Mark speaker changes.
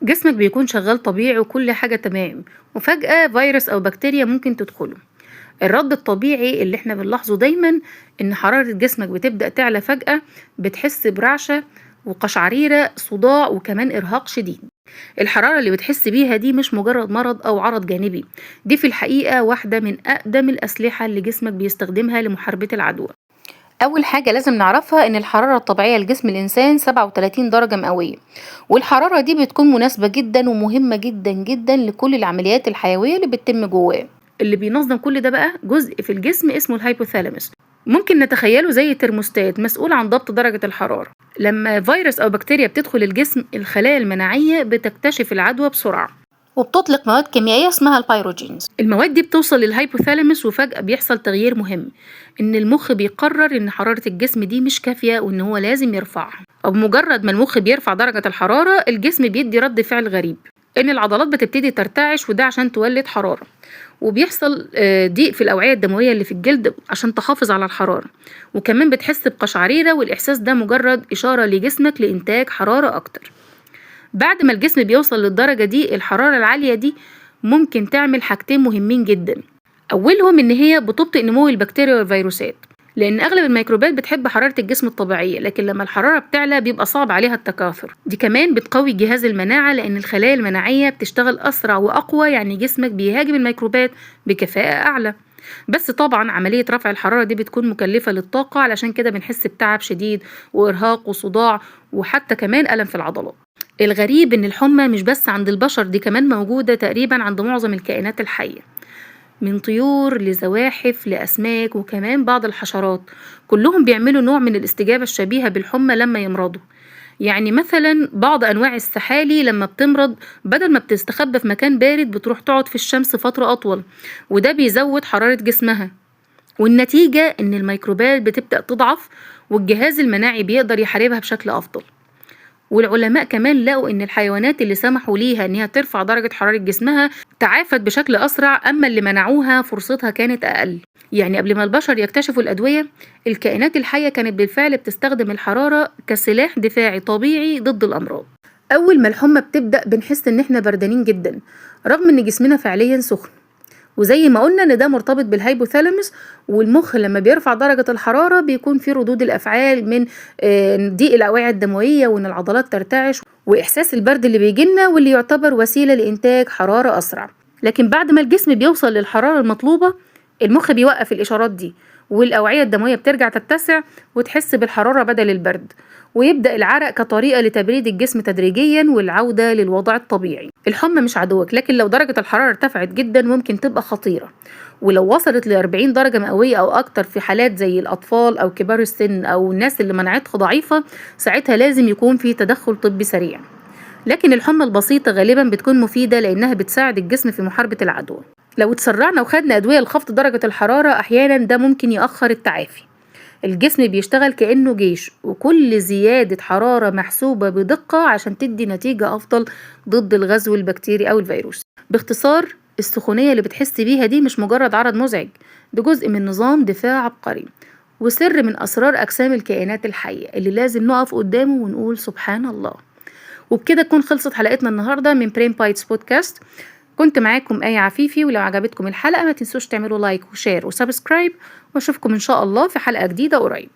Speaker 1: جسمك بيكون شغال طبيعي وكل حاجة تمام، وفجأة فيروس أو بكتيريا ممكن تدخله. الرد الطبيعي اللي احنا بنلاحظه دايما إن حرارة جسمك بتبدأ تعلى فجأة، بتحس برعشة وقشعريرة صداع وكمان إرهاق شديد. الحرارة اللي بتحس بيها دي مش مجرد مرض أو عرض جانبي، دي في الحقيقة واحدة من أقدم الأسلحة اللي جسمك بيستخدمها لمحاربة العدوى. أول حاجة لازم نعرفها إن الحرارة الطبيعية لجسم الإنسان 37 درجة مئوية، والحرارة دي بتكون مناسبة جدا ومهمة جدا جدا لكل العمليات الحيوية اللي بتتم جواه. اللي بينظم كل ده بقى جزء في الجسم اسمه الهايبوثالاموس، ممكن نتخيله زي ترموستات مسؤول عن ضبط درجة الحرارة. لما فيروس أو بكتيريا بتدخل الجسم، الخلايا المناعية بتكتشف العدوى بسرعة وبتطلق مواد كيميائية اسمها البيروجينز. المواد دي بتوصل للهايبوثالاموس وفجأة بيحصل تغيير مهم، إن المخ بيقرر إن حرارة الجسم دي مش كافية وإن هو لازم يرفعها. أو بمجرد ما المخ بيرفع درجة الحرارة، الجسم بيدي رد فعل غريب، إن العضلات بتبتدي ترتعش، وده عشان تولد حرارة. وبيحصل ضيق في الأوعية الدموية اللي في الجلد عشان تحافظ على الحرارة. وكمان بتحس بقشعريرة، والإحساس ده مجرد إشارة لجسمك لإنتاج حرارة أكتر. بعد ما الجسم بيوصل للدرجة دي، الحرارة العالية دي ممكن تعمل حاجتين مهمين جدا. أولهم إن هي بتبطئ نمو البكتيريا والفيروسات، لأن أغلب الميكروبات بتحب حرارة الجسم الطبيعية، لكن لما الحرارة بتعلى بيبقى صعب عليها التكاثر. دي كمان بتقوي جهاز المناعة، لأن الخلايا المناعية بتشتغل أسرع وأقوى، يعني جسمك بيهاجم الميكروبات بكفاءة أعلى. بس طبعا عملية رفع الحرارة دي بتكون مكلفة للطاقة، علشان كده بنحس بتعب شديد وإرهاق وصداع وحتى كمان ألم في العضلات. الغريب إن الحمى مش بس عند البشر، دي كمان موجودة تقريبا عند معظم الكائنات الحية، من طيور لزواحف لأسماك وكمان بعض الحشرات. كلهم بيعملوا نوع من الاستجابة الشبيهة بالحمى لما يمرضوا. يعني مثلا بعض أنواع السحالي لما بتمرض، بدل ما بتستخبى في مكان بارد بتروح تقعد في الشمس فترة أطول، وده بيزود حرارة جسمها. والنتيجة إن الميكروبات بتبدأ تضعف، والجهاز المناعي بيقدر يحاربها بشكل أفضل. والعلماء كمان لقوا إن الحيوانات اللي سمحوا ليها إنها ترفع درجة حرارة جسمها تعافت بشكل أسرع، أما اللي منعوها فرصتها كانت أقل. يعني قبل ما البشر يكتشفوا الأدوية، الكائنات الحية كانت بالفعل بتستخدم الحرارة كسلاح دفاعي طبيعي ضد الأمراض. أول ما الحمى بتبدأ بنحس إن إحنا بردانين جدا، رغم إن جسمنا فعليا سخن. وزي ما قلنا ان ده مرتبط بالهايبوثالاموس، والمخ لما بيرفع درجة الحرارة بيكون في ردود الافعال من ضيق الاوعية الدموية، وان العضلات ترتعش، واحساس البرد اللي بيجيلنا، واللي يعتبر وسيلة لانتاج حرارة اسرع. لكن بعد ما الجسم بيوصل للحرارة المطلوبة، المخ بيوقف الاشارات دي، والاوعية الدموية بترجع تتسع وتحس بالحرارة بدل البرد، ويبدأ العرق كطريقة لتبريد الجسم تدريجيا والعودة للوضع الطبيعي. الحمى مش عدوك، لكن لو درجة الحرارة ارتفعت جدا ممكن تبقى خطيرة، ولو وصلت ل40 درجة مئوية أو أكتر في حالات زي الأطفال أو كبار السن أو الناس اللي مناعتها ضعيفة، ساعتها لازم يكون في تدخل طبي سريع. لكن الحمى البسيطة غالبا بتكون مفيدة، لأنها بتساعد الجسم في محاربة العدوى. لو اتسرعنا وخدنا أدوية لخفض درجة الحرارة، أحيانا ده ممكن يأخر التعافي. الجسم بيشتغل كأنه جيش، وكل زيادة حرارة محسوبة بدقة عشان تدي نتيجة أفضل ضد الغزو البكتيري أو الفيروس. باختصار، السخونية اللي بتحس بيها دي مش مجرد عرض مزعج، ده جزء من نظام دفاع عبقري، وسر من أسرار أجسام الكائنات الحية اللي لازم نقف قدامه ونقول سبحان الله. وبكده تكون خلصت حلقتنا النهاردة من برين بايتس بودكاست. كنت معاكم آية عفيفي، ولو عجبتكم الحلقة ما تنسوش تعملوا لايك وشير وسبسكرايب، واشوفكم إن شاء الله في حلقة جديدة قريب.